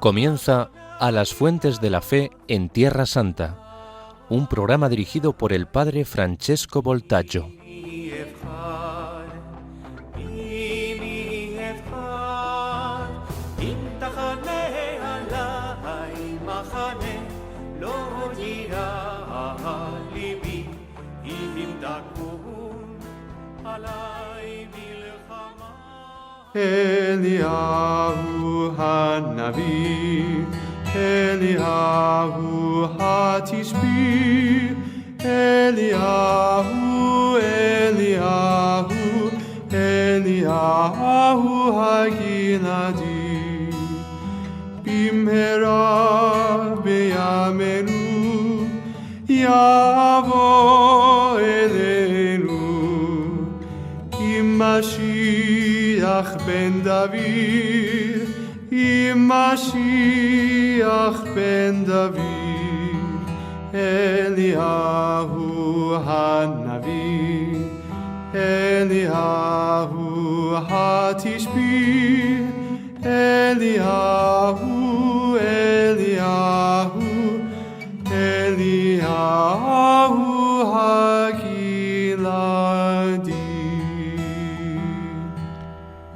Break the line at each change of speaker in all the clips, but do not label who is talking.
Comienza A las Fuentes de la Fe en Tierra Santa, un programa dirigido por el padre Francesco Voltaggio.
Eliyahu Hanavi, Eliyahu Hatishbi, Eliyahu, Eliyahu, Eliyahu Hagiladi, Bimhera beyamenu, Yavo elenu, Mashiach ben David, Mashiach ben David, Eliyahu Hanavi, Eliyahu Hatishbi, Eliyahu, Eliyahu, Eliyahu Hagiladi.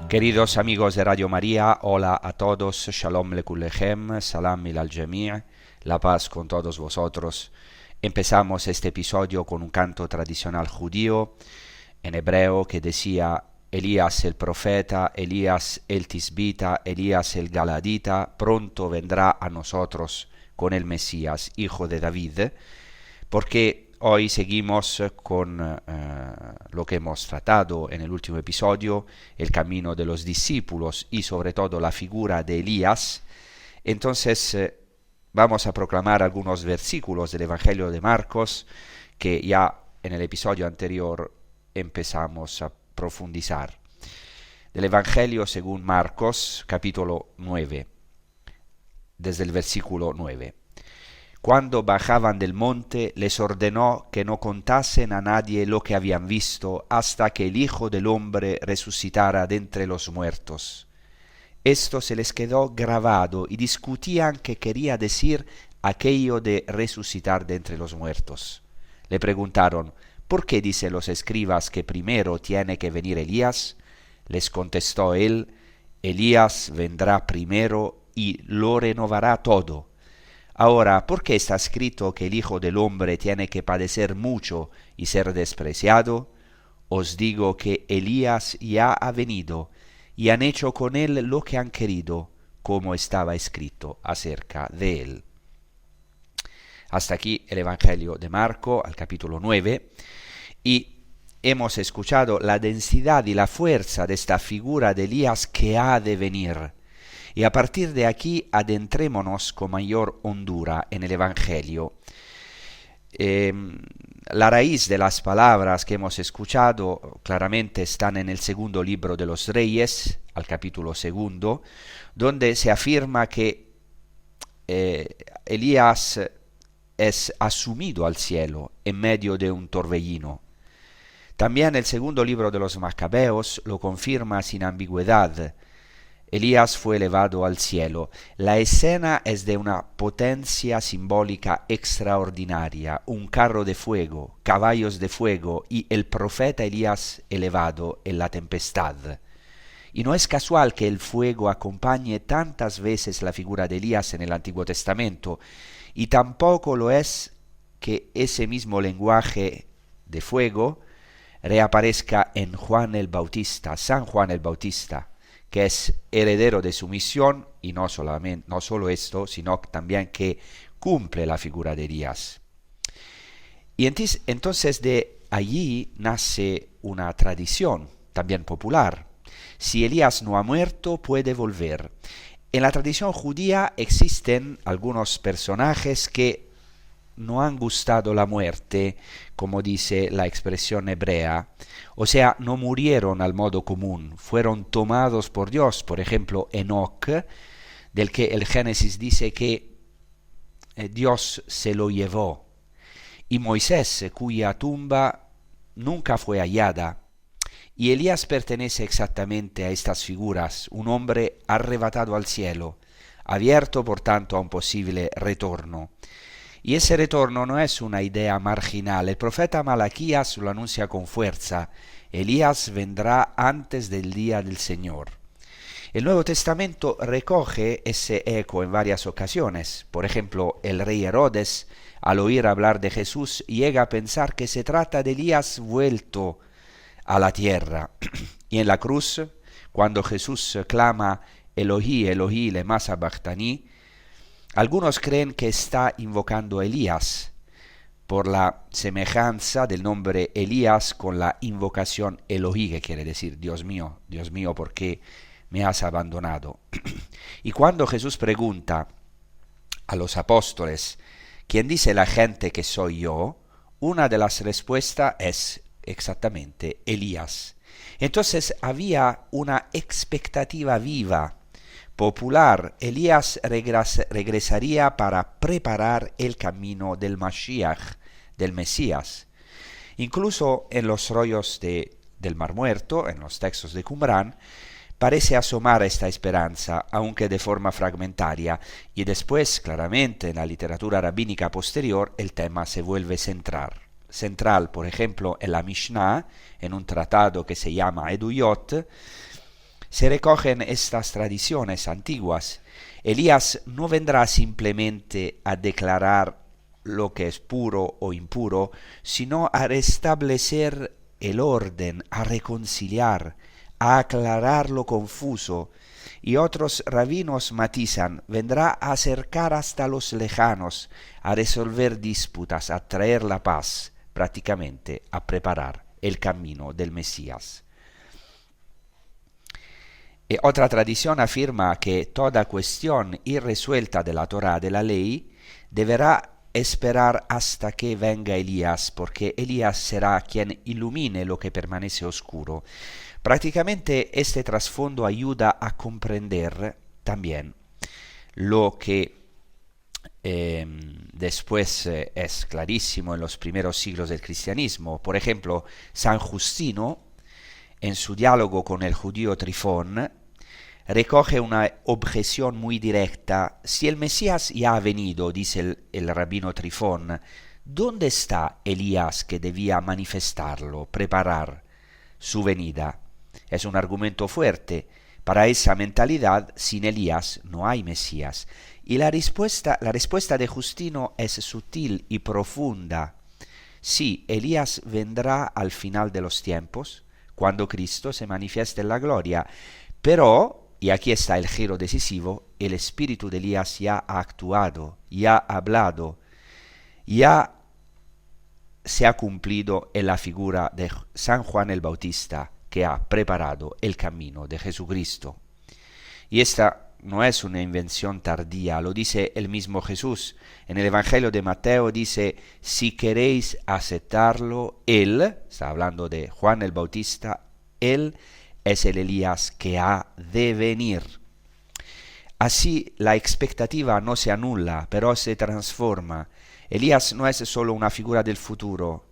Queridos amigos de Radio María, hola a todos, Shalom lekulechem, Salam il al Jami', la paz con todos vosotros. Empezamos este episodio con un canto tradicional judío en hebreo que decía: Elías el profeta, Elías el tisbita, Elías el galadita, pronto vendrá a nosotros con el Mesías, hijo de David, porque hoy seguimos con lo que hemos tratado en el último episodio, el camino de los discípulos y sobre todo la figura de Elías. Entonces vamos a proclamar algunos versículos del Evangelio de Marcos que ya en el episodio anterior empezamos a profundizar. Del Evangelio según Marcos, capítulo 9, desde el versículo 9. Cuando bajaban del monte, les ordenó que no contasen a nadie lo que habían visto hasta que el Hijo del Hombre resucitara de entre los muertos. Esto se les quedó grabado y discutían qué quería decir aquello de resucitar de entre los muertos. Le preguntaron: ¿por qué dicen los escribas que primero tiene que venir Elías? Les contestó él: Elías vendrá primero y lo renovará todo. Ahora, ¿por qué está escrito que el Hijo del Hombre tiene que padecer mucho y ser despreciado? Os digo que Elías ya ha venido, y han hecho con él lo que han querido, como estaba escrito acerca de él. Hasta aquí el Evangelio de Marco, al capítulo 9, y hemos escuchado la densidad y la fuerza de esta figura de Elías que ha de venir. Y a partir de aquí adentrémonos con mayor hondura en el Evangelio. La raíz de las palabras que hemos escuchado claramente están en el segundo libro de los Reyes, al capítulo 2, donde se afirma que Elías es asumido al cielo en medio de un torbellino. También el segundo libro de los Macabeos lo confirma sin ambigüedad. Elías fue elevado al cielo. La escena es de una potencia simbólica extraordinaria, un carro de fuego, caballos de fuego y el profeta Elías elevado en la tempestad. Y no es casual que el fuego acompañe tantas veces la figura de Elías en el Antiguo Testamento, y tampoco lo es que ese mismo lenguaje de fuego reaparezca en Juan el Bautista, San Juan el Bautista, que es heredero de su misión, y no solo esto, sino también que cumple la figura de Elías. Y entonces de allí nace una tradición también popular. Si Elías no ha muerto, puede volver. En la tradición judía existen algunos personajes que no han gustado la muerte, como dice la expresión hebrea, o sea, no murieron al modo común, fueron tomados por Dios. Por ejemplo, Enoc, del que el Génesis dice que Dios se lo llevó. Y Moisés, cuya tumba nunca fue hallada. Y Elías pertenece exactamente a estas figuras, un hombre arrebatado al cielo, abierto por tanto a un posible retorno. Y ese retorno no es una idea marginal. El profeta Malaquías lo anuncia con fuerza. Elías vendrá antes del día del Señor. El Nuevo Testamento recoge ese eco en varias ocasiones. Por ejemplo, el rey Herodes, al oír hablar de Jesús, llega a pensar que se trata de Elías vuelto a la tierra. Y en la cruz, cuando Jesús clama Elohí, Elohí, lema sabachthani, algunos creen que está invocando a Elías por la semejanza del nombre Elías con la invocación Elohí, que quiere decir Dios mío, ¿por qué me has abandonado? Y cuando Jesús pregunta a los apóstoles, ¿quién dice la gente que soy yo?, una de las respuestas es exactamente Elías. Entonces había una expectativa viva, popular. Elías regresaría para preparar el camino del Mashiach, del Mesías. Incluso en los rollos del Mar Muerto, en los textos de Qumran, parece asomar esta esperanza, aunque de forma fragmentaria, y después, claramente, en la literatura rabínica posterior, el tema se vuelve central, por ejemplo, en la Mishnah, en un tratado que se llama Eduyot, se recogen estas tradiciones antiguas. Elías no vendrá simplemente a declarar lo que es puro o impuro, sino a restablecer el orden, a reconciliar, a aclarar lo confuso. Y otros rabinos matizan, vendrá a acercar hasta los lejanos, a resolver disputas, a traer la paz, prácticamente a preparar el camino del Mesías. Y otra tradición afirma que toda cuestión irresuelta de la Torá, de la ley, deberá esperar hasta que venga Elías, porque Elías será quien ilumine lo que permanece oscuro. Prácticamente este trasfondo ayuda a comprender también lo que después es clarísimo en los primeros siglos del cristianismo. Por ejemplo, San Justino, en su diálogo con el judío Trifón, recoge una objeción muy directa. Si el Mesías ya ha venido, dice el rabino Trifón, ¿dónde está Elías que debía manifestarlo, preparar su venida? Es un argumento fuerte. Para esa mentalidad, sin Elías no hay Mesías. Y la respuesta de Justino es sutil y profunda. Sí, Elías vendrá al final de los tiempos, cuando Cristo se manifieste en la gloria, pero, y aquí está el giro decisivo, el espíritu de Elías ya ha actuado, ya ha hablado, ya se ha cumplido en la figura de San Juan el Bautista, que ha preparado el camino de Jesucristo. Y esta no es una invención tardía, lo dice el mismo Jesús. En el Evangelio de Mateo dice, si queréis aceptarlo, Él, está hablando de Juan el Bautista, Él es el Elías que ha de venir. Así la expectativa no se anula, pero se transforma. Elías no es solo una figura del futuro,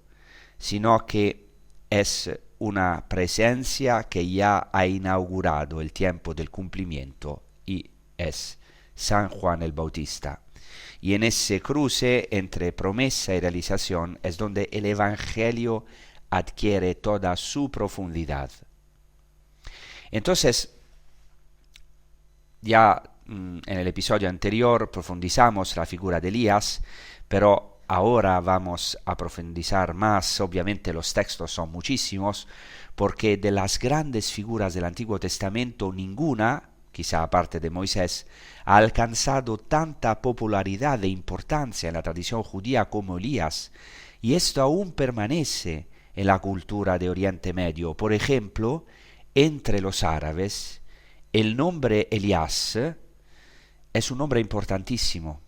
sino que es una presencia que ya ha inaugurado el tiempo del cumplimiento, y es San Juan el Bautista. Y en ese cruce entre promesa y realización es donde el Evangelio adquiere toda su profundidad. Entonces, ya en el episodio anterior profundizamos la figura de Elías, pero ahora vamos a profundizar más. Obviamente los textos son muchísimos, porque de las grandes figuras del Antiguo Testamento ninguna, quizá aparte de Moisés, ha alcanzado tanta popularidad e importancia en la tradición judía como Elías, y esto aún permanece en la cultura de Oriente Medio. Por ejemplo, entre los árabes, el nombre Elías es un nombre importantísimo.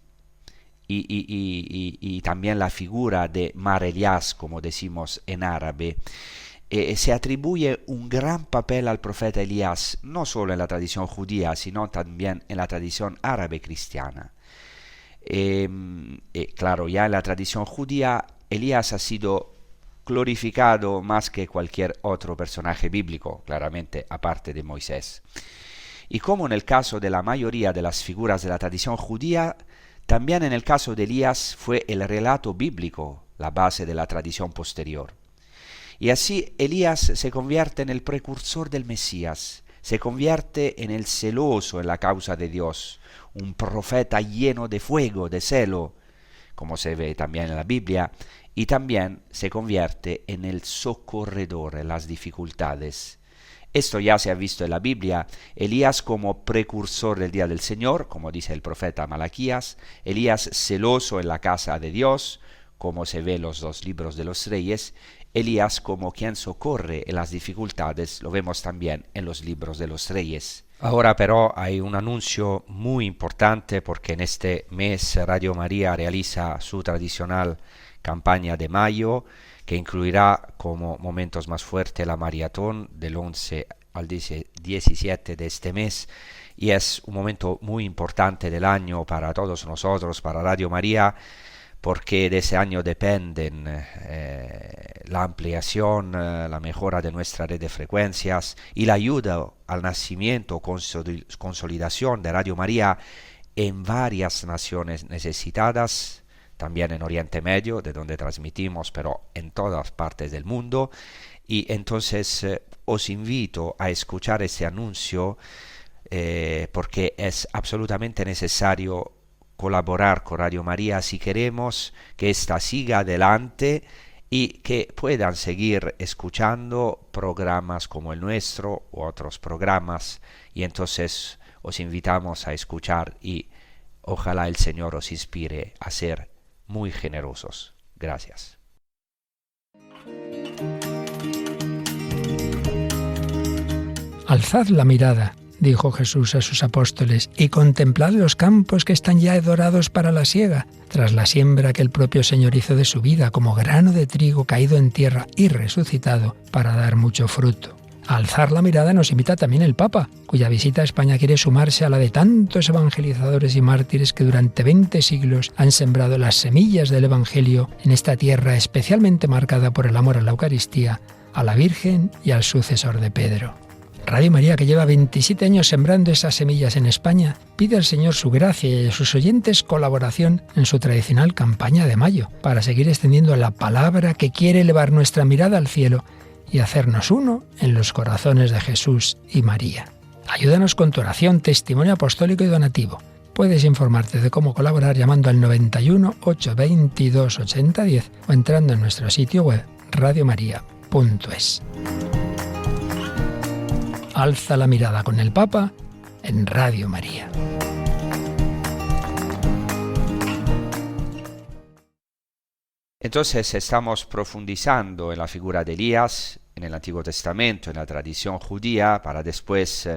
Y también la figura de Mar Elias, como decimos en árabe, se atribuye un gran papel al profeta Elías, no solo en la tradición judía, sino también en la tradición árabe cristiana. Claro, ya en la tradición judía, Elías ha sido glorificado más que cualquier otro personaje bíblico, claramente, aparte de Moisés. Y como en el caso de la mayoría de las figuras de la tradición judía, también en el caso de Elías fue el relato bíblico la base de la tradición posterior. Y así Elías se convierte en el precursor del Mesías, se convierte en el celoso en la causa de Dios, un profeta lleno de fuego, de celo, como se ve también en la Biblia, y también se convierte en el socorredor en las dificultades. Esto ya se ha visto en la Biblia, Elías como precursor del día del Señor, como dice el profeta Malaquías, Elías celoso en la casa de Dios, como se ve en los dos libros de los reyes, Elías como quien socorre en las dificultades, lo vemos también en los libros de los reyes. Ahora pero hay un anuncio muy importante porque en este mes Radio María realiza su tradicional campaña de mayo, que incluirá como momentos más fuertes la maratón del 11 al 17 de este mes, y es un momento muy importante del año para todos nosotros, para Radio María, porque de ese año dependen la ampliación, la mejora de nuestra red de frecuencias y la ayuda al nacimiento, consolidación de Radio María en varias naciones necesitadas, también en Oriente Medio, de donde transmitimos, pero en todas partes del mundo. Y entonces os invito a escuchar este anuncio porque es absolutamente necesario colaborar con Radio María si queremos que ésta siga adelante y que puedan seguir escuchando programas como el nuestro u otros programas. Y entonces os invitamos a escuchar y ojalá el Señor os inspire a ser muy generosos. Gracias.
Alzad la mirada, dijo Jesús a sus apóstoles, y contemplad los campos que están ya dorados para la siega, tras la siembra que el propio Señor hizo de su vida como grano de trigo caído en tierra y resucitado para dar mucho fruto. A alzar la mirada nos invita también el Papa, cuya visita a España quiere sumarse a la de tantos evangelizadores y mártires que durante 20 siglos han sembrado las semillas del Evangelio en esta tierra especialmente marcada por el amor a la Eucaristía, a la Virgen y al sucesor de Pedro. Radio María, que lleva 27 años sembrando esas semillas en España, pide al Señor su gracia y a sus oyentes colaboración en su tradicional campaña de mayo, para seguir extendiendo la palabra que quiere elevar nuestra mirada al cielo y hacernos uno en los corazones de Jesús y María. Ayúdanos con tu oración, testimonio apostólico y donativo. Puedes informarte de cómo colaborar llamando al 91 822 8010 o entrando en nuestro sitio web radiomaria.es. Alza la mirada con el Papa en Radio María.
Entonces estamos profundizando en la figura de Elías en el Antiguo Testamento, en la tradición judía, para después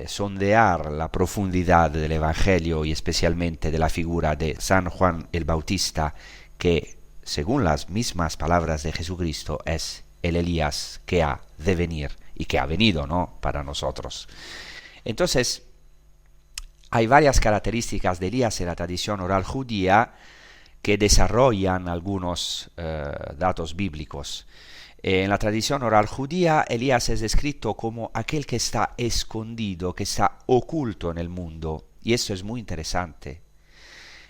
sondear la profundidad del Evangelio y especialmente de la figura de San Juan el Bautista, que según las mismas palabras de Jesucristo es el Elías que ha de venir y que ha venido, ¿no?, para nosotros. Entonces, hay varias características de Elías en la tradición oral judía que desarrollan algunos datos bíblicos. En la tradición oral judía, Elías es descrito como aquel que está escondido, que está oculto en el mundo, y esto es muy interesante.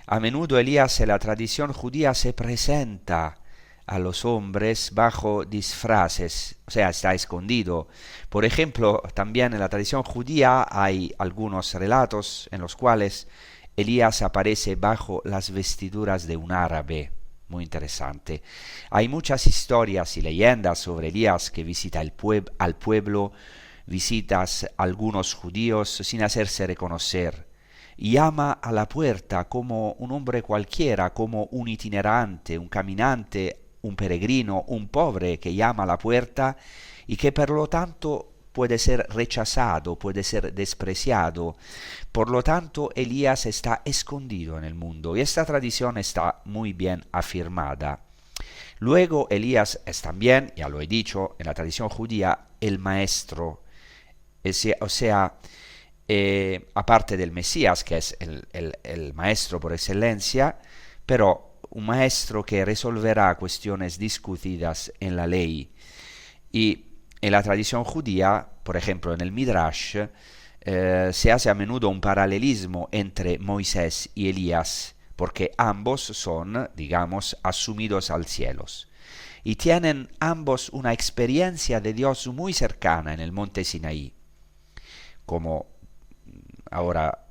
A menudo Elías en la tradición judía se presenta a los hombres bajo disfraces, o sea, está escondido. Por ejemplo, también en la tradición judía hay algunos relatos en los cuales Elías aparece bajo las vestiduras de un árabe. Muy interesante. Hay muchas historias y leyendas sobre Elías que visita al pueblo, visitas a algunos judíos sin hacerse reconocer. Llama a la puerta como un hombre cualquiera, como un itinerante, un caminante, un peregrino, un pobre que llama a la puerta y que por lo tanto puede ser rechazado, puede ser despreciado. Por lo tanto, Elías está escondido en el mundo y esta tradición está muy bien afirmada. Luego, Elías es también, ya lo he dicho, en la tradición judía, el maestro. O sea, aparte del Mesías, que es el maestro por excelencia, pero un maestro que resolverá cuestiones discutidas en la ley. Y en la tradición judía, por ejemplo en el Midrash, se hace a menudo un paralelismo entre Moisés y Elías, porque ambos son, digamos, asumidos al cielo. Y tienen ambos una experiencia de Dios muy cercana en el monte Sinaí, como ahora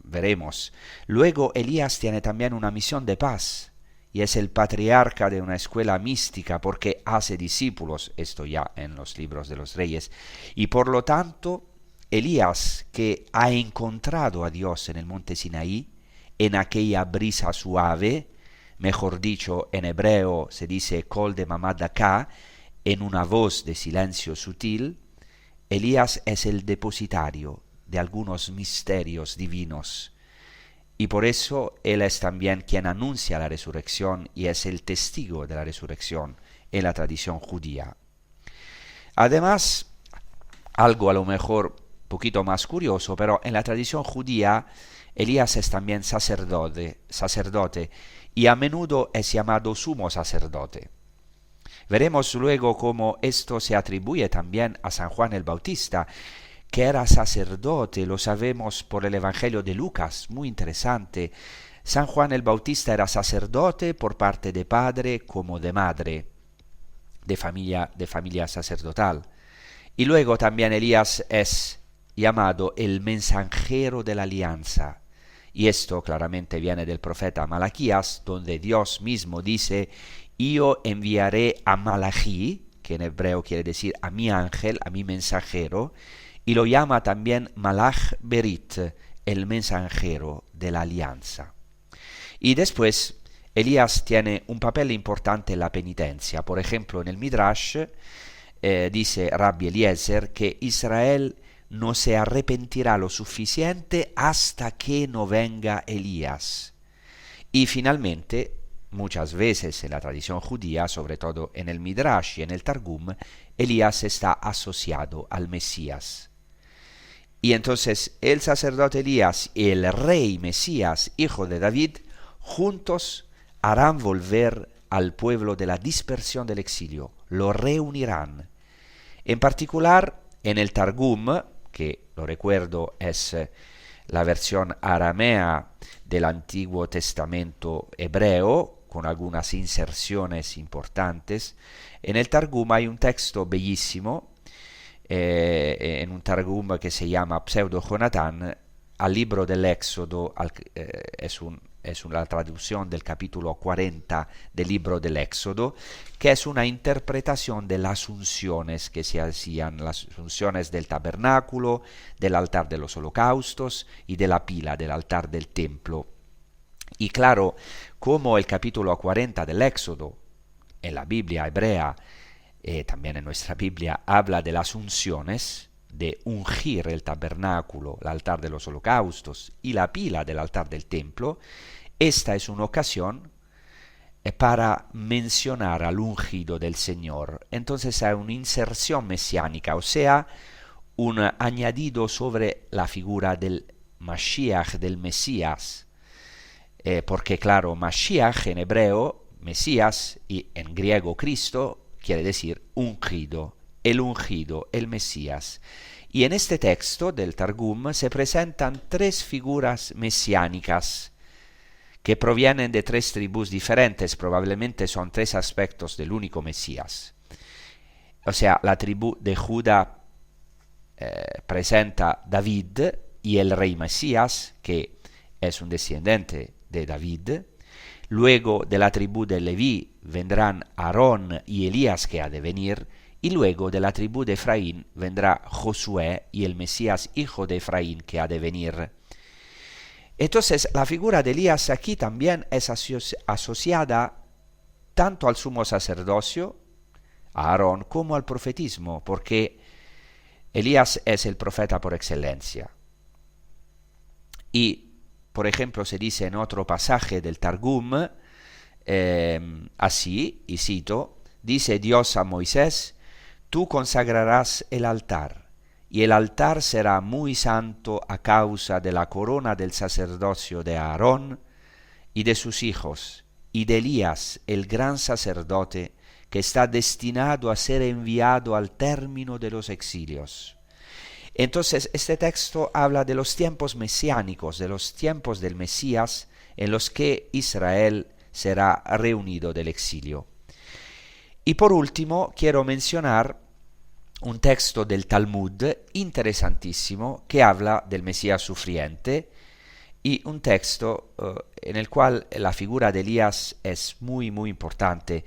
veremos. Luego Elías tiene también una misión de paz, y es el patriarca de una escuela mística porque hace discípulos, esto ya en los libros de los reyes, y por lo tanto Elías, que ha encontrado a Dios en el monte Sinaí, en aquella brisa suave, mejor dicho, en hebreo se dice kol de mamadaka, en una voz de silencio sutil, Elías es el depositario de algunos misterios divinos, y por eso él es también quien anuncia la resurrección y es el testigo de la resurrección en la tradición judía. Además, algo a lo mejor poquito más curioso, pero en la tradición judía Elías es también sacerdote y a menudo es llamado sumo sacerdote. Veremos luego cómo esto se atribuye también a San Juan el Bautista, que era sacerdote, lo sabemos por el Evangelio de Lucas, muy interesante. San Juan el Bautista era sacerdote por parte de padre como de madre, de familia sacerdotal. Y luego también Elías es llamado el mensajero de la alianza. Y esto claramente viene del profeta Malaquías, donde Dios mismo dice: yo enviaré a Malachi, que en hebreo quiere decir a mi ángel, a mi mensajero, y lo llama también Malach Berit, el mensajero de la alianza. Y después Elías tiene un papel importante en la penitencia. Por ejemplo, en el Midrash dice Rabbi Eliezer que Israel no se arrepentirá lo suficiente hasta que no venga Elías. Y finalmente, muchas veces en la tradición judía, sobre todo en el Midrash y en el Targum, Elías está asociado al Mesías. Y entonces el sacerdote Elías y el rey Mesías, hijo de David, juntos harán volver al pueblo de la dispersión del exilio, lo reunirán. En particular, en el Targum, que lo recuerdo es la versión aramea del Antiguo Testamento hebreo, con algunas inserciones importantes, en el Targum hay un texto bellísimo, en un Targum que se llama Pseudo Jonatán, al libro del Éxodo, es una traducción del capítulo 40 del libro del Éxodo, que es una interpretación de las unciones que se hacían, las unciones del tabernáculo, del altar de los holocaustos y de la pila del altar del templo. Y claro, como el capítulo 40 del Éxodo, en la Biblia hebrea, también en nuestra Biblia, habla de las unciones, de ungir el tabernáculo, el altar de los holocaustos y la pila del altar del templo, esta es una ocasión para mencionar al ungido del Señor. Entonces hay una inserción mesiánica, o sea, un añadido sobre la figura del Mashiach, del Mesías, porque claro, Mashiach en hebreo, Mesías, y en griego Cristo, quiere decir ungido, el Mesías. Y en este texto del Targum se presentan tres figuras mesiánicas que provienen de tres tribus diferentes, probablemente son tres aspectos del único Mesías. O sea, la tribu de Judá presenta David y el rey Mesías, que es un descendiente de David. Luego de la tribu de Leví vendrán Aarón y Elías, que ha de venir. Y luego de la tribu de Efraín vendrá Josué y el Mesías hijo de Efraín, que ha de venir. Entonces la figura de Elías aquí también es asociada tanto al sumo sacerdocio, a Aarón, como al profetismo, porque Elías es el profeta por excelencia. Y, por ejemplo, se dice en otro pasaje del Targum, así, y cito, dice Dios a Moisés: tú consagrarás el altar y el altar será muy santo a causa de la corona del sacerdocio de Aarón y de sus hijos, y de Elías, el gran sacerdote, que está destinado a ser enviado al término de los exilios. Entonces, este texto habla de los tiempos mesiánicos, de los tiempos del Mesías, en los que Israel será reunido del exilio. Y por último, quiero mencionar un texto del Talmud interesantísimo que habla del Mesías sufriente, y un texto en el cual la figura de Elías es muy importante.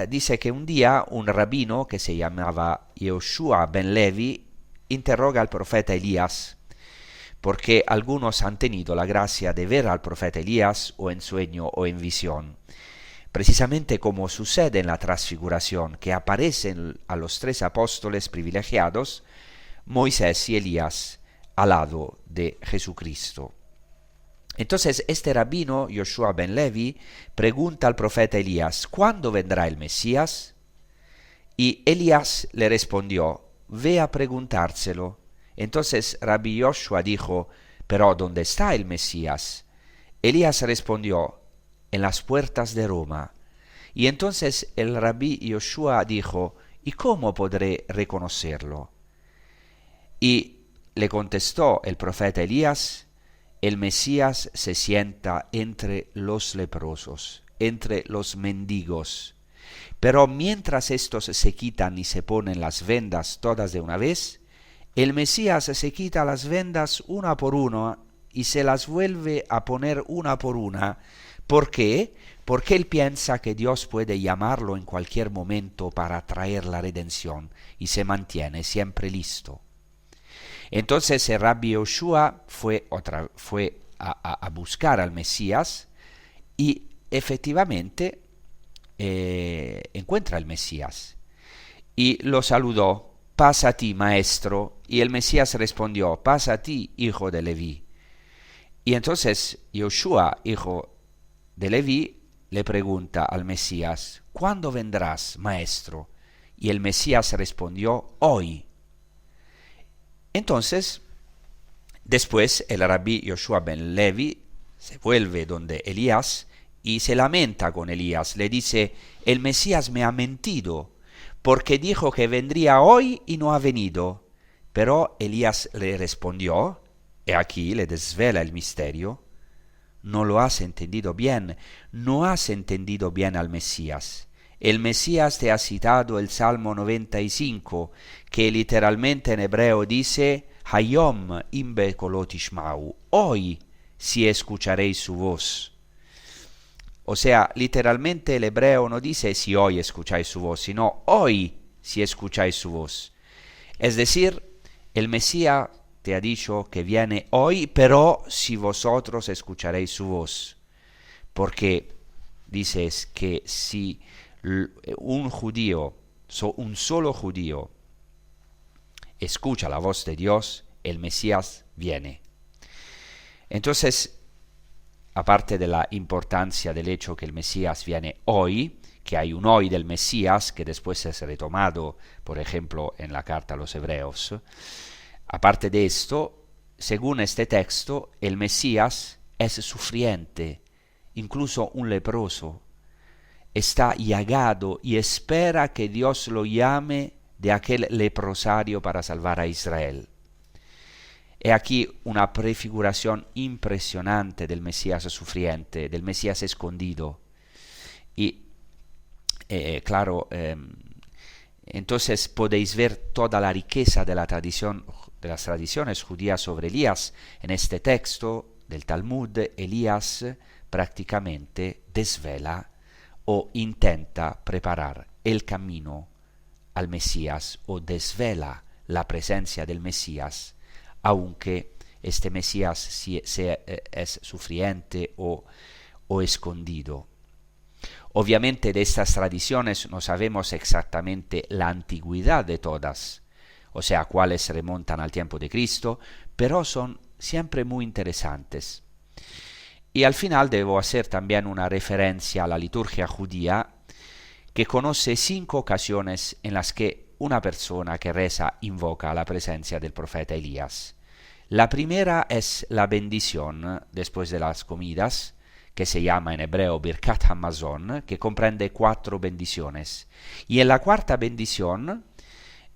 Dice que un día un rabino que se llamaba Yehoshua ben Levi interroga al profeta Elías, porque algunos han tenido la gracia de ver al profeta Elías o en sueño o en visión, precisamente como sucede en la transfiguración, que aparecen a los 3 apóstoles privilegiados, Moisés y Elías, al lado de Jesucristo. Entonces este rabino, Yehoshua ben Levi, pregunta al profeta Elías, ¿cuándo vendrá el Mesías? Y Elías le respondió, ve a preguntárselo. Entonces Rabbi Yehoshua dijo, ¿pero dónde está el Mesías? Elías respondió, en las puertas de Roma. Y entonces el Rabbi Yehoshua dijo, ¿y cómo podré reconocerlo? Y le contestó el profeta Elías, el Mesías se sienta entre los leprosos, entre los mendigos. Pero mientras estos se quitan y se ponen las vendas todas de una vez, el Mesías se quita las vendas una por una y se las vuelve a poner una por una. ¿Por qué? Porque él piensa que Dios puede llamarlo en cualquier momento para traer la redención y se mantiene siempre listo. Entonces el Rabbi Yehoshua fue a buscar al Mesías y efectivamente encuentra al Mesías y lo saludó, paz a ti, maestro, y el Mesías respondió, paz a ti, hijo de Leví. Y entonces Yehoshua, hijo de Leví, le pregunta al Mesías, ¿cuándo vendrás, maestro? Y el Mesías respondió, hoy. Entonces, después el rabí Yehoshua ben Levi se vuelve donde Elías y se lamenta con Elías. Le dice, el Mesías me ha mentido, porque dijo que vendría hoy y no ha venido. Pero Elías le respondió, y aquí le desvela el misterio, no lo has entendido bien, no has entendido bien al Mesías. El Mesías te ha citado el Salmo 95, que literalmente en hebreo dice, Hayom imbe kolo tishmau, hoy si escucharéis su voz. O sea, literalmente el hebreo no dice si hoy escucháis su voz, sino hoy si escucháis su voz. Es decir, el Mesías te ha dicho que viene hoy, pero si vosotros escucharéis su voz. Porque dices que si un judío, un solo judío, escucha la voz de Dios, el Mesías viene. Entonces, aparte de la importancia del hecho que el Mesías viene hoy, que hay un hoy del Mesías, que después es retomado, por ejemplo, en la carta a los Hebreos, aparte de esto, según este texto, el Mesías es sufriente, incluso un leproso. Está llagado y espera que Dios lo llame de aquel leprosario para salvar a Israel. He aquí una prefiguración impresionante del Mesías sufriente, del Mesías escondido. Y claro, entonces podéis ver toda la riqueza de la tradición, de las tradiciones judías sobre Elías. En este texto del Talmud, Elías prácticamente desvela o intenta preparar el camino al Mesías o desvela la presencia del Mesías, aunque este Mesías es sufriente o escondido. Obviamente de estas tradiciones no sabemos exactamente la antigüedad de todas, o sea, cuáles se remontan al tiempo de Cristo, pero son siempre muy interesantes. Y al final debo hacer también una referencia a la liturgia judía, que conoce 5 ocasiones en las que una persona que reza invoca la presencia del profeta Elías. La primera es la bendición después de las comidas, que se llama en hebreo Birkat Hamazon, que comprende 4 bendiciones. Y en la cuarta bendición,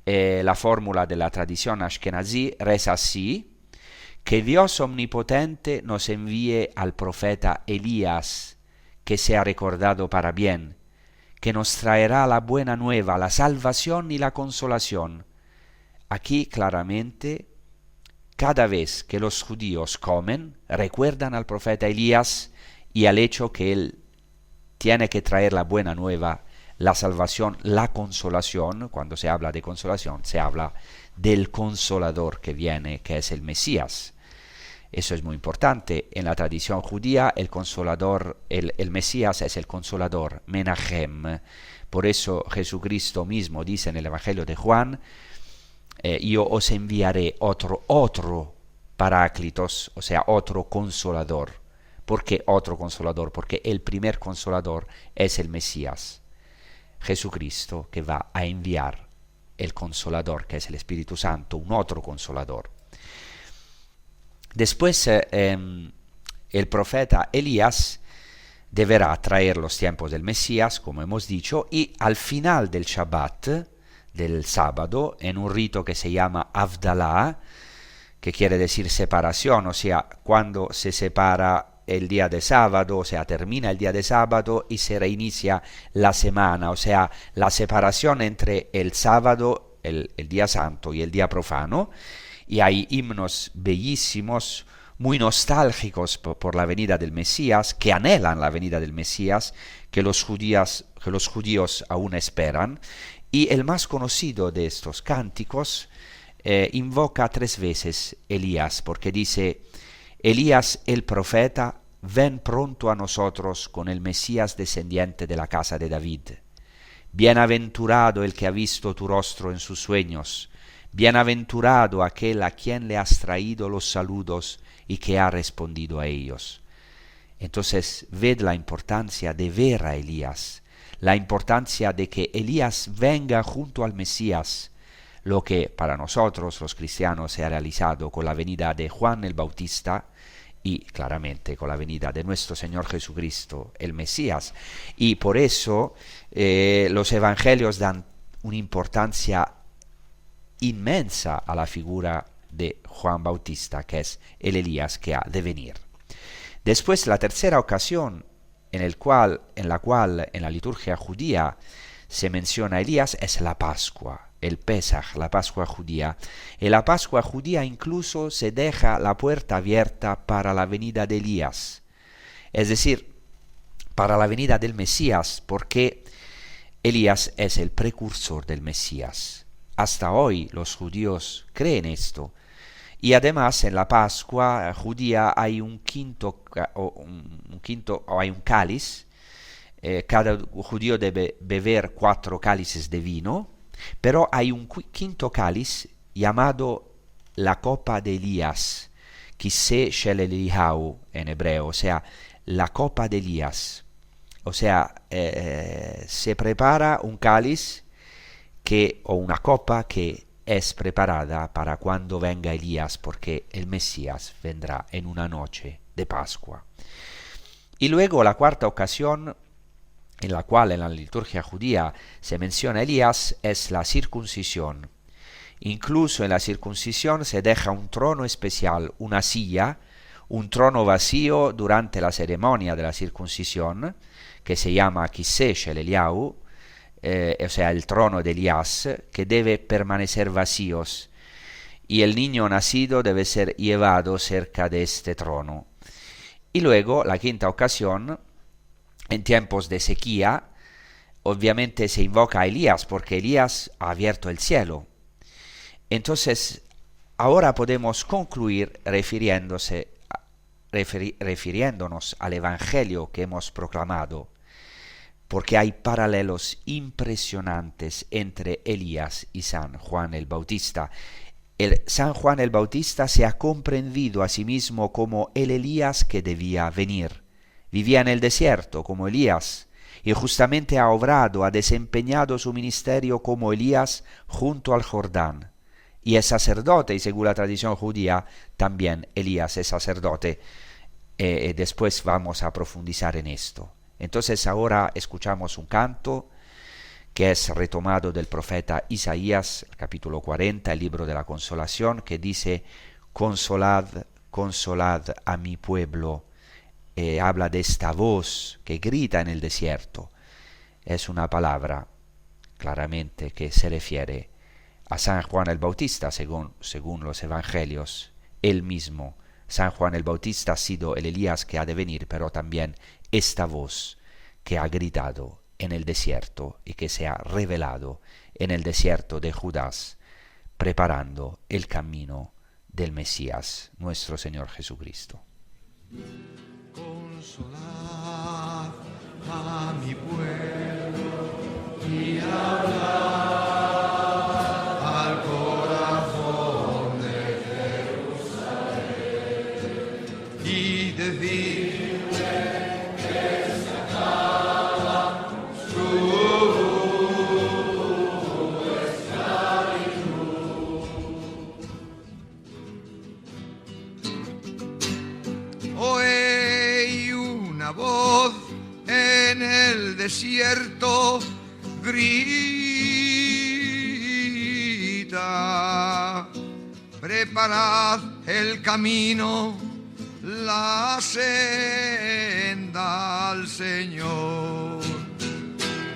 la fórmula de la tradición ashkenazí reza así: que Dios omnipotente nos envíe al profeta Elías, que sea recordado para bien, que nos traerá la buena nueva, la salvación y la consolación. Aquí claramente, cada vez que los judíos comen, recuerdan al profeta Elías y al hecho que él tiene que traer la buena nueva, la salvación, la consolación. Cuando se habla de consolación, se habla del consolador que viene, que es el Mesías. Eso es muy importante. En la tradición judía, el consolador, el Mesías es el consolador, Menachem. Por eso Jesucristo mismo dice en el Evangelio de Juan: yo os enviaré otro paráclitos, o sea, otro consolador. ¿Por qué otro consolador? Porque el primer consolador es el Mesías, Jesucristo, que va a enviar el consolador, que es el Espíritu Santo, un otro consolador. Después el profeta Elías deberá traer los tiempos del Mesías, como hemos dicho, y al final del Shabbat, del sábado, en un rito que se llama Havdalah, que quiere decir separación, o sea, cuando se separa el día de sábado, o sea, termina el día de sábado y se reinicia la semana, o sea, la separación entre el sábado, el día santo, y el día profano. Y hay himnos bellísimos, muy nostálgicos por la venida del Mesías, que anhelan la venida del Mesías, que los judíos aún esperan. Y el más conocido de estos cánticos invoca 3 veces Elías, porque dice: Elías el profeta, ven pronto a nosotros con el Mesías descendiente de la casa de David. Bienaventurado el que ha visto tu rostro en sus sueños, bienaventurado aquel a quien le has traído los saludos y que ha respondido a ellos. Entonces, ved la importancia de ver a Elías, la importancia de que Elías venga junto al Mesías, lo que para nosotros los cristianos se ha realizado con la venida de Juan el Bautista y claramente con la venida de nuestro Señor Jesucristo, el Mesías. Y por eso los evangelios dan una importancia inmensa a la figura de Juan Bautista, que es el Elías que ha de venir. Después, la tercera ocasión en la cual en la liturgia judía se menciona a Elías es la Pascua, el Pesaj, la Pascua judía. En la Pascua judía incluso se deja la puerta abierta para la venida de Elías, es decir, para la venida del Mesías, porque Elías es el precursor del Mesías. Hasta hoy los judíos creen esto. Y además en la Pascua judía hay un cáliz. Cada judío debe beber 4 cálices de vino, pero hay un quinto cáliz llamado la copa de Elías, Kiseh shel Eliyahu en hebreo, o sea, la copa de Elías. O sea, se prepara un cáliz o una copa que es preparada para cuando venga Elías, porque el Mesías vendrá en una noche de Pascua. Y luego la cuarta ocasión en la cual en la liturgia judía se menciona a Elías es la circuncisión. Incluso en la circuncisión se deja un trono especial, una silla, un trono vacío durante la ceremonia de la circuncisión, que se llama Kiseh shel Eliyahu, o sea, el trono de Elías, que debe permanecer vacíos, y el niño nacido debe ser llevado cerca de este trono. Y luego, la quinta ocasión, en tiempos de sequía, obviamente se invoca a Elías, porque Elías ha abierto el cielo. Entonces, ahora podemos concluir refiriéndonos al Evangelio que hemos proclamado, porque hay paralelos impresionantes entre Elías y San Juan el Bautista. San Juan el Bautista se ha comprendido a sí mismo como el Elías que debía venir. Vivía en el desierto como Elías, y justamente ha obrado, ha desempeñado su ministerio como Elías junto al Jordán. Y es sacerdote, y según la tradición judía, también Elías es sacerdote. Después vamos a profundizar en esto. Entonces ahora escuchamos un canto que es retomado del profeta Isaías, capítulo 40, el libro de la consolación, que dice: consolad, consolad a mi pueblo. Habla de esta voz que grita en el desierto. Es una palabra claramente que se refiere a San Juan el Bautista, según los evangelios. Él mismo, San Juan el Bautista, ha sido el Elías que ha de venir, pero también esta voz que ha gritado en el desierto y que se ha revelado en el desierto de Judas, preparando el camino del Mesías, nuestro Señor Jesucristo.
Consolad a mi pueblo y hablad al corazón de Jerusalén y decidle que se acaba su esclavitud. Oí una voz en el desierto, grita: preparad el camino, la senda al Señor,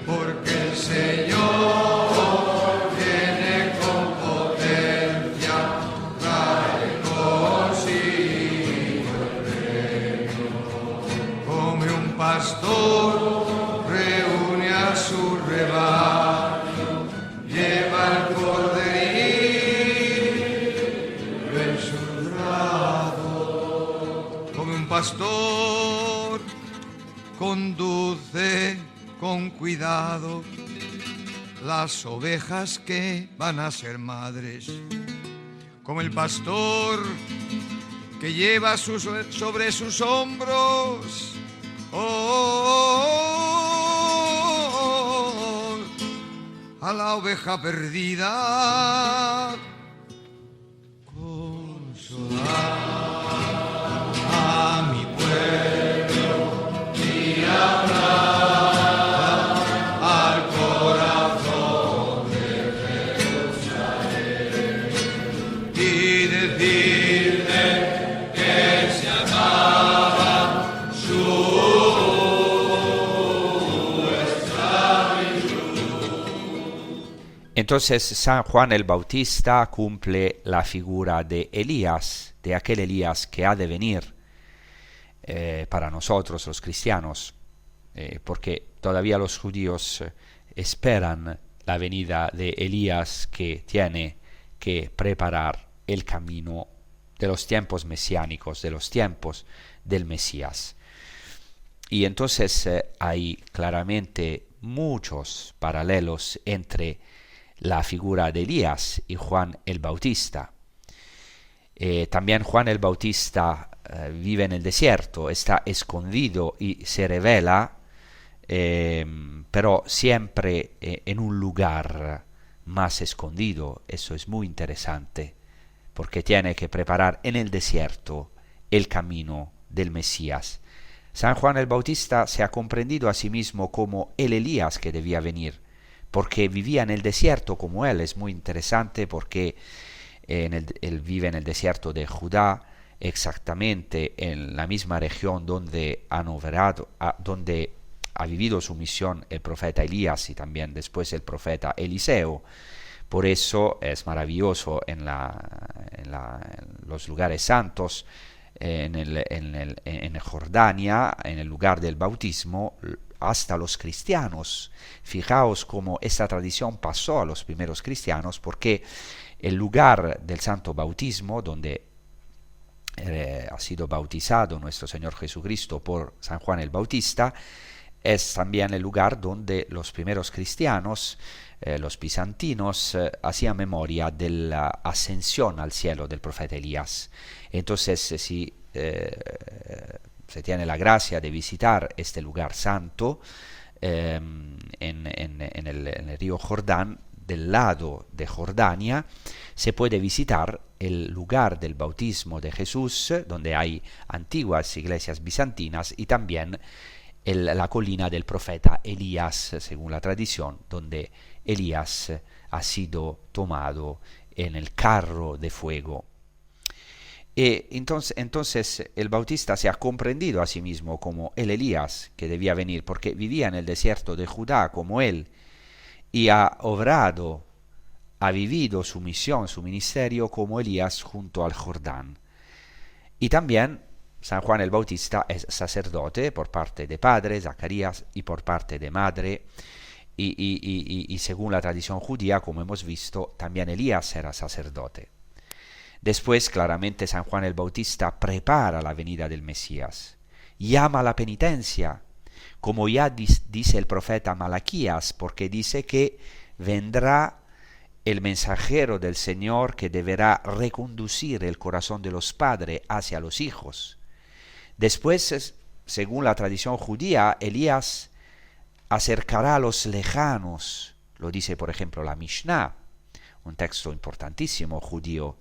porque el Señor viene con potencia, trae consigo el reino. Come un pastor, reúne a su rebaño, lleva el corderillo en su brado. Como un pastor, conduce con cuidado las ovejas que van a ser madres. Como el pastor que lleva sobre sus hombros a la oveja perdida. Consolar a mi pueblo y hablar al corazón de Jerusalén y decirle que se acaba su
Entonces San Juan el Bautista cumple la figura de Elías, de aquel Elías que ha de venir para nosotros los cristianos, porque todavía los judíos esperan la venida de Elías, que tiene que preparar el camino de los tiempos mesiánicos, de los tiempos del Mesías. Y entonces hay claramente muchos paralelos entre la figura de Elías y Juan el Bautista. También Juan el Bautista vive en el desierto, está escondido y se revela, pero siempre en un lugar más escondido. Eso es muy interesante, porque tiene que preparar en el desierto el camino del Mesías. San Juan el Bautista se ha comprendido a sí mismo como el Elías que debía venir, porque vivía en el desierto como él. Es muy interesante porque él vive en el desierto de Judá, exactamente en la misma región donde donde ha vivido su misión el profeta Elías y también después el profeta Eliseo. Por eso es maravilloso en los lugares santos, en Jordania, en el lugar del bautismo, hasta los cristianos. Fijaos cómo esta tradición pasó a los primeros cristianos, porque el lugar del santo bautismo, donde ha sido bautizado nuestro Señor Jesucristo por San Juan el Bautista, es también el lugar donde los primeros cristianos, los bizantinos, hacían memoria de la ascensión al cielo del profeta Elías. Entonces, si se tiene la gracia de visitar este lugar santo, en el río Jordán, del lado de Jordania, se puede visitar el lugar del bautismo de Jesús, donde hay antiguas iglesias bizantinas, y también la colina del profeta Elías, según la tradición, donde Elías ha sido tomado en el carro de fuego. Y entonces el Bautista se ha comprendido a sí mismo como el Elías que debía venir, porque vivía en el desierto de Judá como él, y ha obrado, ha vivido su misión, su ministerio como Elías junto al Jordán. Y también San Juan el Bautista es sacerdote por parte de padre, Zacarías, y por parte de madre, y según la tradición judía, como hemos visto, también Elías era sacerdote. Después, claramente, San Juan el Bautista prepara la venida del Mesías, llama a la penitencia, como ya dice el profeta Malaquías, porque dice que vendrá el mensajero del Señor que deberá reconducir el corazón de los padres hacia los hijos. Después, según la tradición judía, Elías acercará a los lejanos, lo dice por ejemplo la Mishnah, un texto importantísimo judío,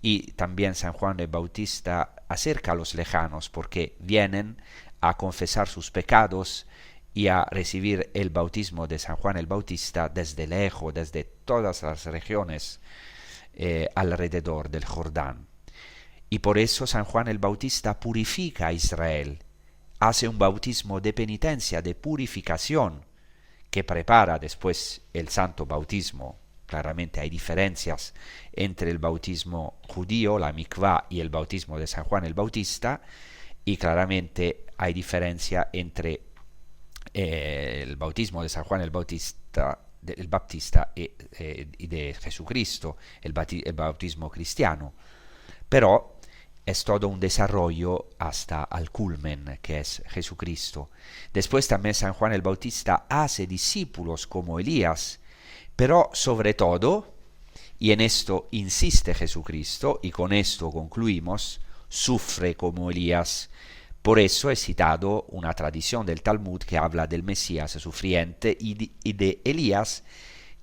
y también San Juan el Bautista acerca a los lejanos porque vienen a confesar sus pecados y a recibir el bautismo de San Juan el Bautista desde lejos, desde todas las regiones alrededor del Jordán. Y por eso San Juan el Bautista purifica a Israel, hace un bautismo de penitencia, de purificación, que prepara después el santo bautismo. Claramente hay diferencias entre el bautismo judío, la mikvá, y el bautismo de San Juan el Bautista, y claramente hay diferencia entre el bautismo de San Juan el Bautista y de Jesucristo, el bautismo cristiano. Pero es todo un desarrollo hasta al culmen, que es Jesucristo. Después también San Juan el Bautista hace discípulos como Elías, pero sobre todo, y en esto insiste Jesucristo, y con esto concluimos, sufre como Elías. Por eso he citado una tradición del Talmud que habla del Mesías sufriente y de Elías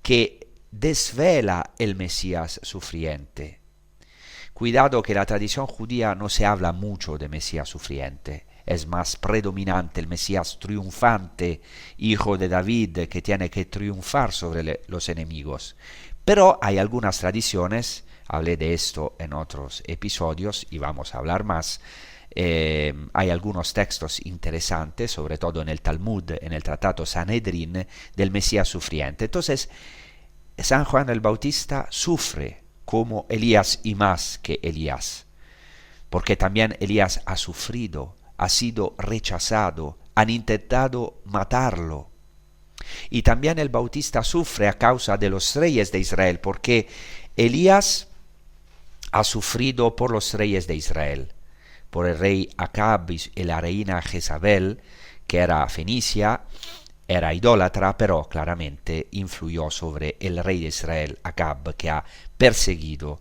que desvela el Mesías sufriente. Cuidado que la tradición judía no se habla mucho de Mesías sufriente. Es más predominante el Mesías triunfante, hijo de David, que tiene que triunfar sobre los enemigos. Pero hay algunas tradiciones, hablé de esto en otros episodios y vamos a hablar más. Hay algunos textos interesantes, sobre todo en el Talmud, en el Tratado Sanedrín, del Mesías sufriente. Entonces, San Juan el Bautista sufre como Elías y más que Elías, porque también Elías ha sufrido, ha sido rechazado, han intentado matarlo. Y también el Bautista sufre a causa de los reyes de Israel, porque Elías ha sufrido por los reyes de Israel, por el rey Acab y la reina Jezabel, que era fenicia, era idólatra, pero claramente influyó sobre el rey de Israel, Acab, que ha perseguido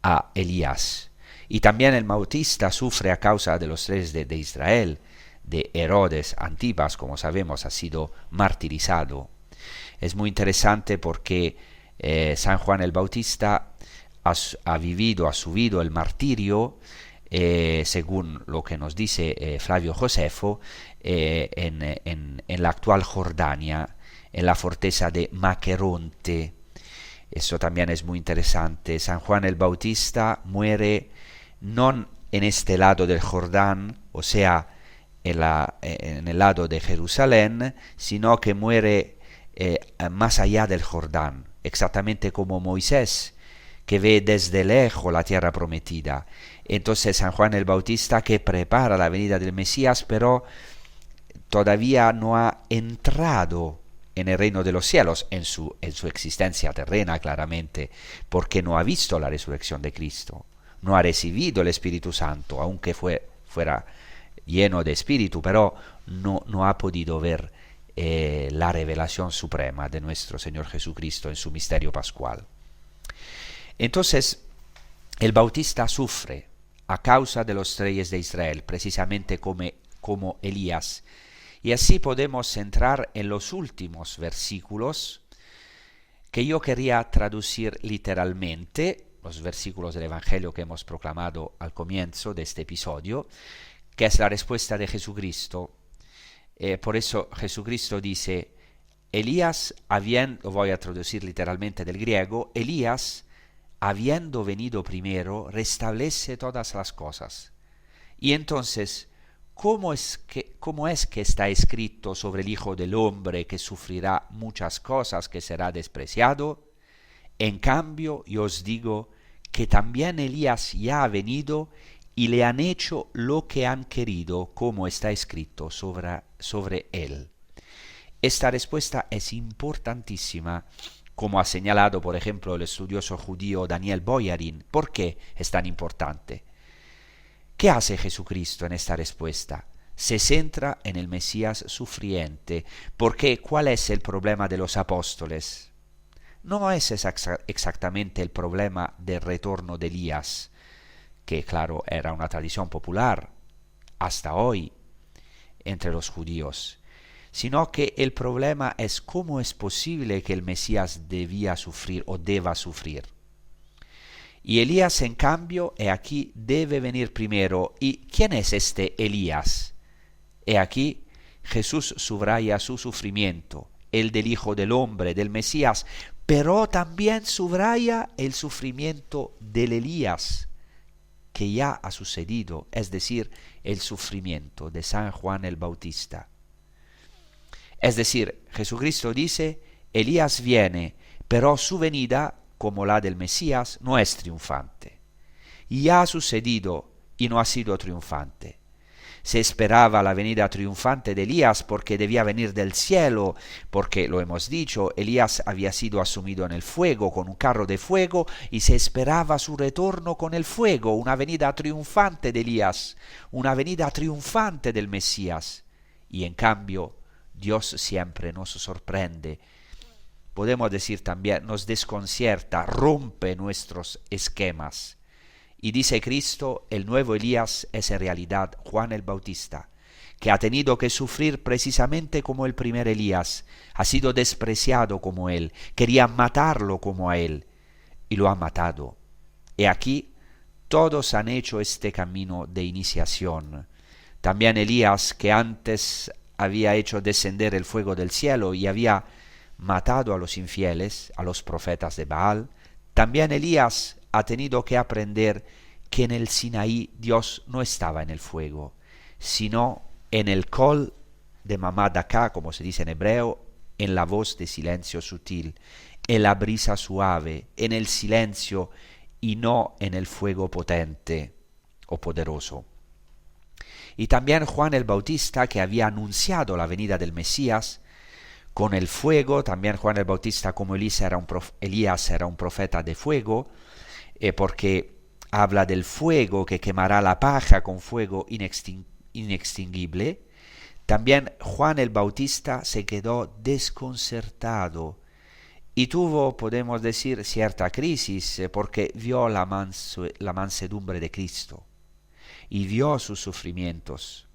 a Elías. Y también el Bautista sufre a causa de los reyes de Israel, de Herodes Antipas, como sabemos, ha sido martirizado. Es muy interesante porque San Juan el Bautista ha subido el martirio, según lo que nos dice Flavio Josefo, en la actual Jordania, en la fortaleza de Maqueronte. Eso también es muy interesante. San Juan el Bautista muere no en este lado del Jordán, o sea, en el lado de Jerusalén, sino que muere más allá del Jordán, exactamente como Moisés, que ve desde lejos la tierra prometida. Entonces San Juan el Bautista, que prepara la venida del Mesías, pero todavía no ha entrado en el reino de los cielos, en su existencia terrena claramente, porque no ha visto la resurrección de Cristo, no ha recibido el Espíritu Santo, aunque fuera lleno de Espíritu, pero no ha podido ver la revelación suprema de nuestro Señor Jesucristo en su misterio pascual. Entonces, el Bautista sufre a causa de los reyes de Israel, precisamente como Elías, Y así podemos entrar en los últimos versículos que yo quería traducir literalmente, los versículos del Evangelio que hemos proclamado al comienzo de este episodio, que es la respuesta de Jesucristo. Por eso Jesucristo dice, Elías, lo voy a traducir literalmente del griego, Elías, habiendo venido primero, restablece todas las cosas. Y entonces, ¿cómo es que está escrito sobre el Hijo del Hombre que sufrirá muchas cosas, que será despreciado? En cambio, yo os digo que también Elías ya ha venido y le han hecho lo que han querido, como está escrito sobre él. Esta respuesta es importantísima, como ha señalado, por ejemplo, el estudioso judío Daniel Boyarin. ¿Por qué es tan importante? ¿Qué hace Jesucristo en esta respuesta? Se centra en el Mesías sufriente, porque ¿cuál es el problema de los apóstoles? No es exactamente el problema del retorno de Elías, que claro era una tradición popular hasta hoy entre los judíos, sino que el problema es cómo es posible que el Mesías debía sufrir o deba sufrir. Y Elías, en cambio, aquí debe venir primero. ¿Y quién es este Elías? Aquí Jesús subraya su sufrimiento, el del Hijo del Hombre, del Mesías, pero también subraya el sufrimiento del Elías, que ya ha sucedido, es decir, el sufrimiento de San Juan el Bautista. Es decir, Jesucristo dice, Elías viene, pero su venida, como la del Mesías, no es triunfante. Y ya ha sucedido y no ha sido triunfante. Se esperaba la venida triunfante de Elías porque debía venir del cielo, porque, lo hemos dicho, Elías había sido asumido en el fuego con un carro de fuego y se esperaba su retorno con el fuego, una venida triunfante de Elías, una venida triunfante del Mesías. Y en cambio, Dios siempre nos sorprende. Podemos decir también, nos desconcierta, rompe nuestros esquemas. Y dice Cristo, el nuevo Elías es en realidad Juan el Bautista, que ha tenido que sufrir precisamente como el primer Elías, ha sido despreciado como él, querían matarlo como a él, y lo han matado. Y aquí todos han hecho este camino de iniciación. También Elías, que antes había hecho descender el fuego del cielo y había matado a los infieles, a los profetas de Baal, también Elías ha tenido que aprender que en el Sinaí Dios no estaba en el fuego, sino en el col de Mamadaka, como se dice en hebreo, en la voz de silencio sutil, en la brisa suave, en el silencio y no en el fuego potente o poderoso. Y también Juan el Bautista, que había anunciado la venida del Mesías con el fuego, también Juan el Bautista como Elías era un profeta de fuego, porque habla del fuego que quemará la paja con fuego inextinguible. También Juan el Bautista se quedó desconcertado y tuvo, podemos decir, cierta crisis, porque vio la mansedumbre de Cristo y vio sus sufrimientos.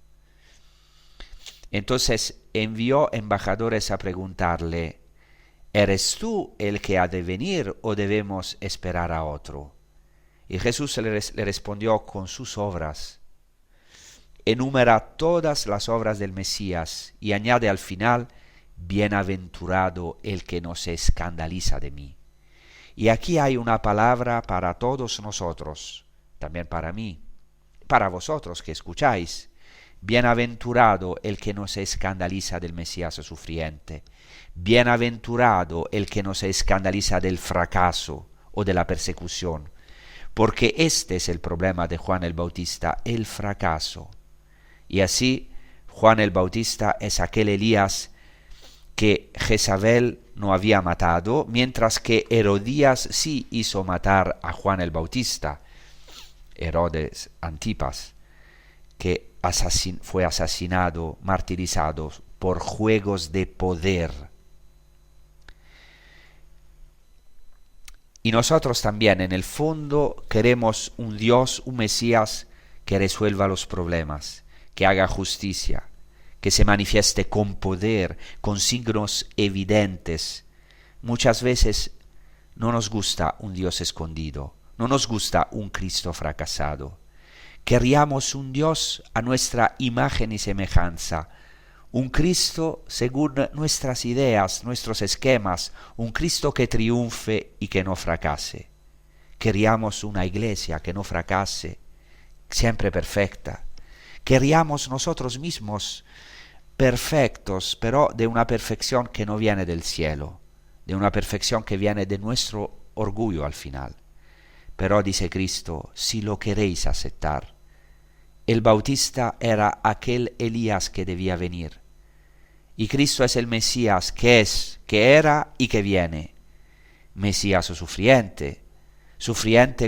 Entonces envió embajadores a preguntarle, ¿eres tú el que ha de venir o debemos esperar a otro? Y Jesús le respondió con sus obras. Enumera todas las obras del Mesías y añade al final, bienaventurado el que no se escandaliza de mí. Y aquí hay una palabra para todos nosotros, también para mí, para vosotros que escucháis. Bienaventurado el que no se escandaliza del Mesías sufriente. Bienaventurado el que no se escandaliza del fracaso o de la persecución. Porque este es el problema de Juan el Bautista, el fracaso. Y así Juan el Bautista es aquel Elías que Jezabel no había matado, mientras que Herodías sí hizo matar a Juan el Bautista, Herodes Antipas, que fue asesinado, martirizado por juegos de poder. Y nosotros también, en el fondo, queremos un Dios, un Mesías que resuelva los problemas, que haga justicia, que se manifieste con poder, con signos evidentes. Muchas veces no nos gusta un Dios escondido, no nos gusta un Cristo fracasado. Queríamos un Dios a nuestra imagen y semejanza, un Cristo según nuestras ideas, nuestros esquemas, un Cristo que triunfe y que no fracase. Queríamos una iglesia que no fracase, siempre perfecta. Queríamos nosotros mismos perfectos, pero de una perfección que no viene del cielo, de una perfección que viene de nuestro orgullo al final. Pero dice Cristo, si lo queréis aceptar, el Bautista era aquel Elías que debía venir. Y Cristo es el Mesías que es, que era y que viene. Mesías sufriente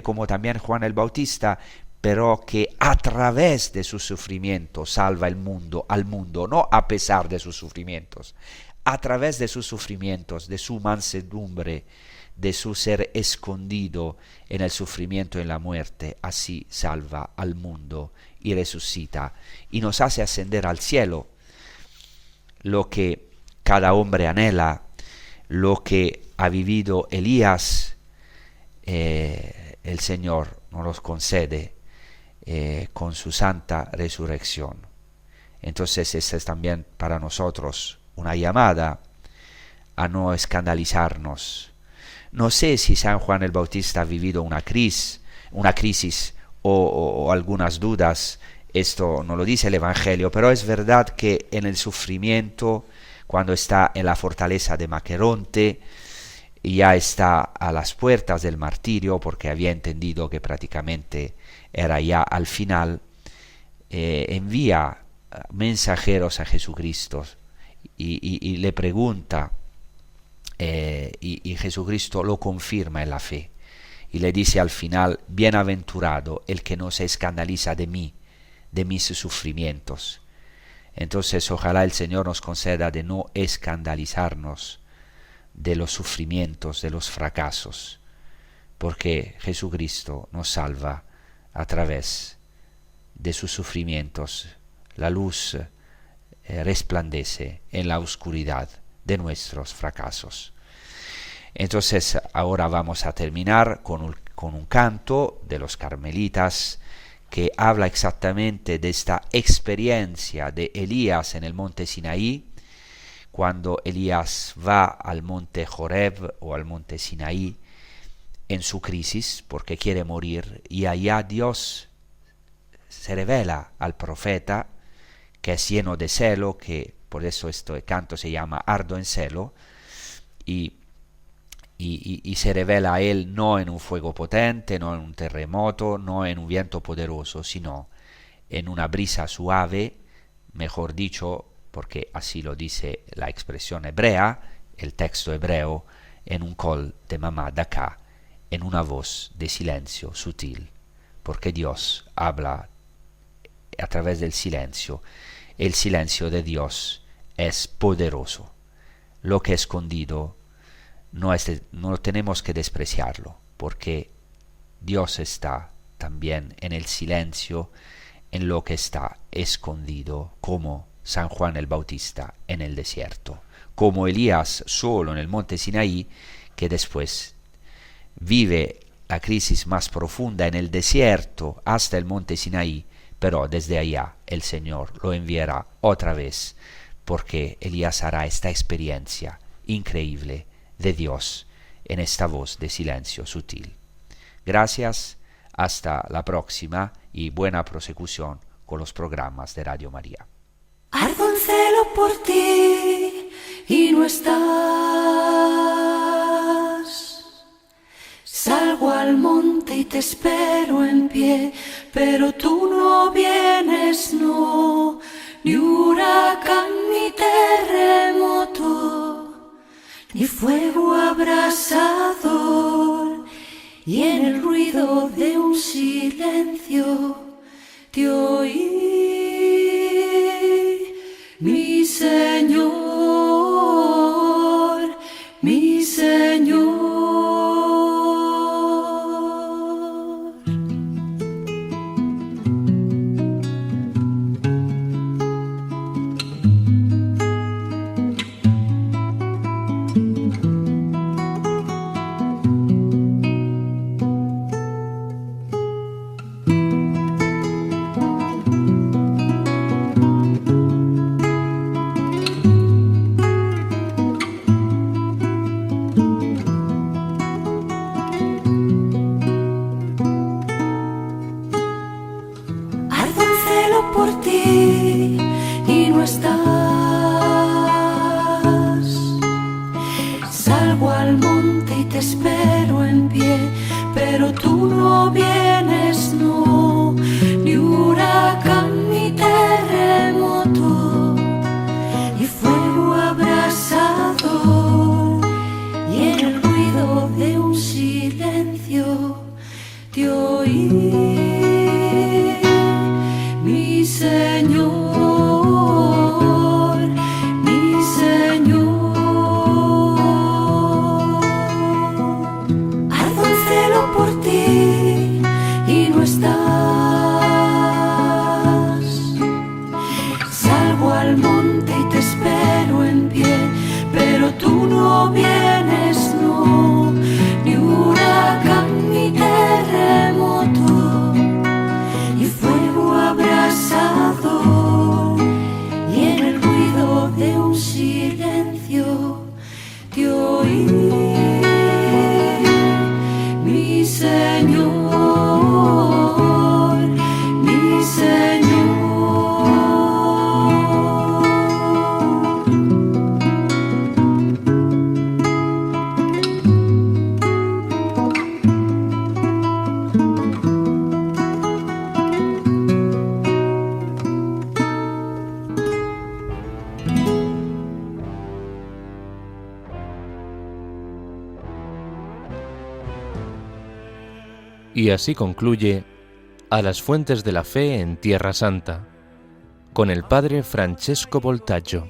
como también Juan el Bautista, pero que a través de su sufrimiento salva el mundo, al mundo, no a pesar de sus sufrimientos, a través de sus sufrimientos, de su mansedumbre, de su ser escondido en el sufrimiento y en la muerte, así salva al mundo y resucita y nos hace ascender al cielo. Lo que cada hombre anhela, lo que ha vivido Elías, el Señor nos los concede con su santa resurrección. Entonces esta es también para nosotros una llamada a no escandalizarnos. No sé si San Juan el Bautista ha vivido una crisis o algunas dudas. Esto no lo dice el Evangelio, pero es verdad que en el sufrimiento, cuando está en la fortaleza de Maqueronte, y ya está a las puertas del martirio, porque había entendido que prácticamente era ya al final, envía mensajeros a Jesucristo y le pregunta, y Jesucristo lo confirma en la fe, y le dice al final, bienaventurado el que no se escandaliza de mí, de mis sufrimientos. Entonces ojalá el Señor nos conceda de no escandalizarnos de los sufrimientos, de los fracasos, porque Jesucristo nos salva a través de sus sufrimientos. La luz resplandece en la oscuridad de nuestros fracasos. Entonces ahora vamos a terminar con un canto de los carmelitas que habla exactamente de esta experiencia de Elías en el monte Sinaí, cuando Elías va al monte Joreb o al monte Sinaí en su crisis porque quiere morir, y allá Dios se revela al profeta que es lleno de celo, que por eso este canto se llama Ardo en celo, y se revela a él no en un fuego potente, no en un terremoto, no en un viento poderoso, sino en una brisa suave, mejor dicho, porque así lo dice la expresión hebrea, el texto hebreo, en un col de mamá d'acá, en una voz de silencio sutil, porque Dios habla a través del silencio. El silencio de Dios es poderoso. Lo que es escondido no tenemos que despreciarlo, porque Dios está también en el silencio, en lo que está escondido, como San Juan el Bautista en el desierto, como Elías solo en el monte Sinaí, que después vive la crisis más profunda en el desierto hasta el monte Sinaí, pero desde allá el Señor lo enviará otra vez, porque Elías hará esta experiencia increíble de Dios en esta voz de silencio sutil. Gracias, hasta la próxima y buena prosecución con los programas de Radio María.
Ardo en celo por ti y no estás. Salgo al monte y te espero en pie, pero tú no vienes, no, ni huracán ni terremoto, ni fuego abrasador, y en el ruido de un silencio te oí, mi Señor, mi Señor. no estás. Salgo al monte y te espero en pie, pero tú no vienes, no, ni huracán ni terremoto, y fuego abrasador, y en el ruido de un silencio te oí, mi Señor, mi Señor. Ardo el cielo por ti y no estás. Salgo al monte y te espero en pie, pero tú no vienes, no, ni huracán ni terremoto, y fuego abrasador, y en el ruido de un silencio te oí, mi Señor, mi Señor.
Y así concluye A las fuentes de la fe en Tierra Santa, con el padre Francesco Voltaggio.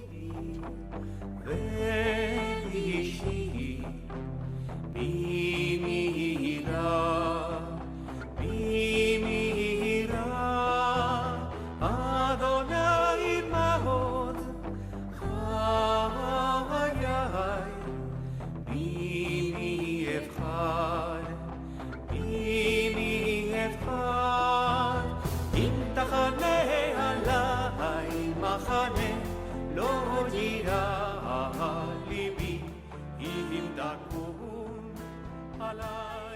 לא יירא ליבי אם תקום עליי